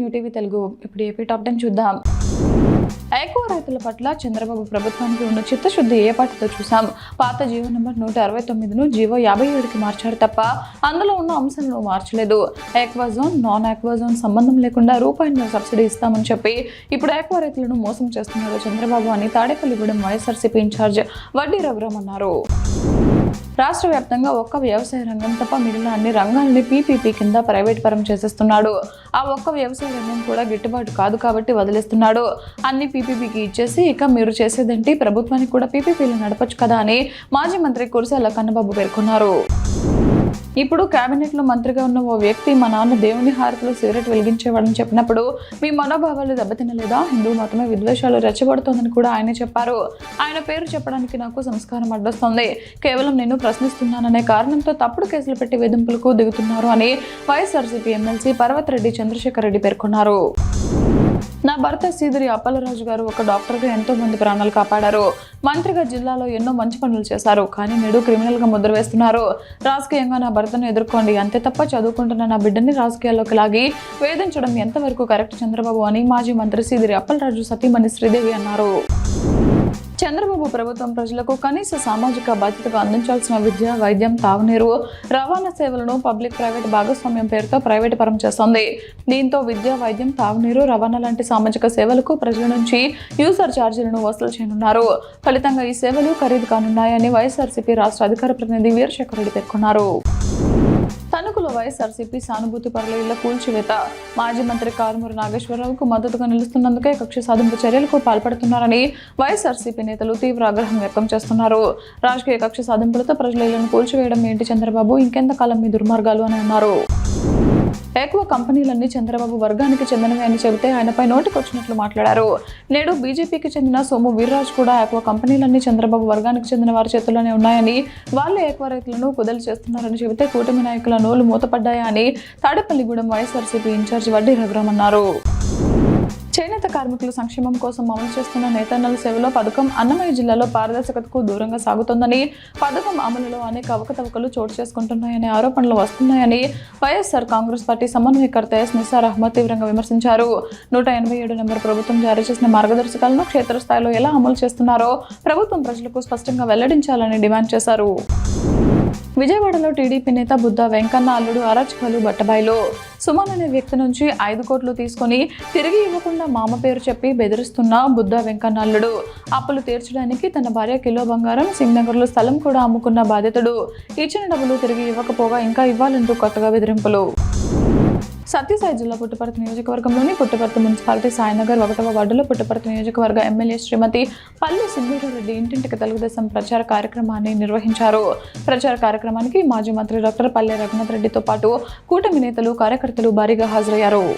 New TV Telugu. ఇప్పుడు AP top 10 చూద్దాం. ఎక్కువ రైతుల పట్ల చంద్రబాబు ప్రభుత్వానికి ఉన్న చిత్తశుద్ధి ఏ పాటితో చూసాం. పాత జీవో నంబర్ 169ను జీవో 57కి మార్చారు తప్ప అందులో ఉన్న అంశాలను మార్చలేదు. Aqua zone, non aqua zone సంబంధం లేకుండా రూపాయల సబ్సిడీ ఇస్తామని చెప్పి ఇప్పుడు ఆక్వా రైతులను మోసం చేస్తున్నారు చంద్రబాబు అని తాడేపల్లిగూడెం వైఎస్ఆర్సీపీ ఇన్ఛార్జ్ వడ్డీ రఘురామ్ అన్నారు. రాష్ట్ర వ్యాప్తంగా ఒక్క వ్యవసాయ రంగం తప్ప మిగిలిన అన్ని రంగాలని పీపీపీ కింద ప్రైవేట్ పరం చేసేస్తున్నాడు. ఆ ఒక్క వ్యవసాయ రంగం కూడా గిట్టుబాటు కాదు కాబట్టి వదిలేస్తున్నాడు. అన్ని పీపీపీకి ఇచ్చేసి ఇక మీరు చేసేదేంటి, ప్రభుత్వానికి కూడా పీపీపీలు నడపచ్చు కదా అని మాజీ మంత్రి కురసాల కన్నబాబు పేర్కొన్నారు. ఇప్పుడు కేబినెట్ లో మంత్రిగా ఉన్న ఓ వ్యక్తి మా నాన్న దేవుని హారతిలో సిగరెట్ వెలిగించేవాడని చెప్పినప్పుడు మీ మనోభావాలు దెబ్బతినలేదా? హిందూ మతమే విద్వేషాలు రెచ్చగొడుతోందని కూడా ఆయన చెప్పారు. ఆయన పేరు చెప్పడానికి నాకు సంస్కారం అడ్డొస్తోంది. కేవలం నేను ప్రశ్నిస్తున్నాననే కారణంతో తప్పుడు కేసులు పెట్టి వేధింపులకు దిగుతున్నారు అని వైఎస్ఆర్సీపీ ఎమ్మెల్సీ పర్వతరెడ్డి చంద్రశేఖర్ రెడ్డి పేర్కొన్నారు. నా భర్త సీదిరి అప్పలరాజు గారు ఒక డాక్టర్గా ఎంతో మంది ప్రాణాలు కాపాడారు. మంత్రిగా జిల్లాలో ఎన్నో మంచి పనులు చేశారు. కానీ నేడు క్రిమినల్ గా ముద్ర వేస్తున్నారు. రాజకీయంగా నా భర్తను ఎదుర్కోండి, అంతే తప్ప చదువుకుంటున్న నా బిడ్డని రాజకీయాల్లోకి లాగి వేధించడం ఎంతవరకు కరెక్ట్ చంద్రబాబు అని మాజీ మంత్రి సీదిరి అప్పలరాజు సతీమణి శ్రీదేవి అన్నారు. చంద్రబాబు ప్రభుత్వం ప్రజలకు కనీస సామాజిక బాధ్యతగా అందించాల్సిన విద్య, వైద్యం, తాగునీరు, రవాణా సేవలను పబ్లిక్ ప్రైవేట్ భాగస్వామ్యం పేరుతో ప్రైవేట్ పరం చేస్తోంది. దీంతో విద్య, వైద్యం, తాగునీరు, రవాణా లాంటి సామాజిక సేవలకు ప్రజల నుంచి యూజర్ ఛార్జీలను వసూలు చేయనున్నారు. ఫలితంగా ఈ సేవలు ఖరీదు కానున్నాయని వైఎస్ఆర్సీపీ రాష్ట్ర అధికార ప్రతినిధి వీరశేఖర్ రెడ్డి పేర్కొన్నారు. తణుకులో వైఎస్ఆర్సీపీ సానుభూతి పరుల ఇళ్ల కూల్చివేత. మాజీ మంత్రి కారుమూరి నాగేశ్వరరావుకు మద్దతుగా నిలుస్తున్నందుకే కక్ష సాధింపు చర్యలకు పాల్పడుతున్నారని వైఎస్ఆర్సీపీ నేతలు తీవ్ర ఆగ్రహం వ్యక్తం చేస్తున్నారు. రాజకీయ కక్ష సాధింపులతో ప్రజల ఇళ్లను కూల్చివేయడం ఏంటి చంద్రబాబు, ఇంకెంతకాలం మీ దుర్మార్గాలు అని అన్నారు. ఎక్కువ కంపెనీలన్నీ చంద్రబాబు వర్గానికి చెందినవి అని చెబితే ఆయనపై నోటికొచ్చినట్లు మాట్లాడారు. నేడు బీజేపీకి చెందిన సోము వీర్రాజు కూడా ఎక్కువ కంపెనీలన్నీ చంద్రబాబు వర్గానికి చెందిన వారి చేతుల్లోనే ఉన్నాయని, వాళ్ళే ఎక్కువ రైతులను కుదలు చేస్తున్నారని చెబితే కూటమి నాయకుల నోళ్లు మూతపడ్డాయా అని తాడేపల్లిగూడెం వైఎస్ఆర్సీపీ ఇన్ఛార్జ్ వడ్డీ రఘురామ్ అన్నారు. చేనేత కార్మికుల సంక్షేమం కోసం అమలు చేస్తున్న నేతన్నల సేవలో పథకం అన్నమయ్య జిల్లాలో పారదర్శకతకు దూరంగా సాగుతోందని, పథకం అమలులో అనేక అవకతవకలు చోటు చేసుకుంటున్నాయనే ఆరోపణలు వస్తున్నాయని వైఎస్ఆర్ కాంగ్రెస్ పార్టీ సమన్వయకర్త ఎస్ నిసార్ అహ్మద్ తీవ్రంగా విమర్శించారు. 187 నెంబర్ ప్రభుత్వం జారీ చేసిన మార్గదర్శకాలను క్షేత్రస్థాయిలో ఎలా అమలు చేస్తున్నారో ప్రభుత్వం ప్రజలకు స్పష్టంగా వెల్లడించాలని డిమాండ్ చేశారు. విజయవాడలో టీడీపీ నేత బుద్ధా వెంకన్న అల్లుడు అరాచకాలు బట్టబాయిలో. సుమన్ అనే వ్యక్తి నుంచి 5 కోట్లు తీసుకుని తిరిగి ఇవ్వకుండా మామ పేరు చెప్పి బెదిరిస్తున్న బుద్ధా వెంకన్న అల్లుడు అప్పులు తీర్చడానికి తన భార్య కిలో బంగారం, సింగ్నగర్లో స్థలం కూడా అమ్ముకున్న బాధితుడు ఇచ్చిన డబ్బులు తిరిగి ఇవ్వకపోగా ఇంకా ఇవ్వాలంటూ కొత్తగా బెదిరింపులు. సత్యసాయి జిల్లా పుట్టపర్తి నియోజకవర్గంలోని పుట్టపర్తి మున్సిపాలిటీ సాయినగర్ 1వ వార్డులో పుట్టపర్తి నియోజకవర్గ ఎమ్మెల్యే శ్రీమతి పల్లి సింధూరారెడ్డి ఇంటింటికి తెలుగుదేశం ప్రచార కార్యక్రమాన్ని నిర్వహించారు. ప్రచార కార్యక్రమానికి మాజీ మంత్రి డాక్టర్ పల్లె రఘునాథ్ రెడ్డితో పాటు కూటమి నేతలు, కార్యకర్తలు భారీగా హాజరయ్యారు.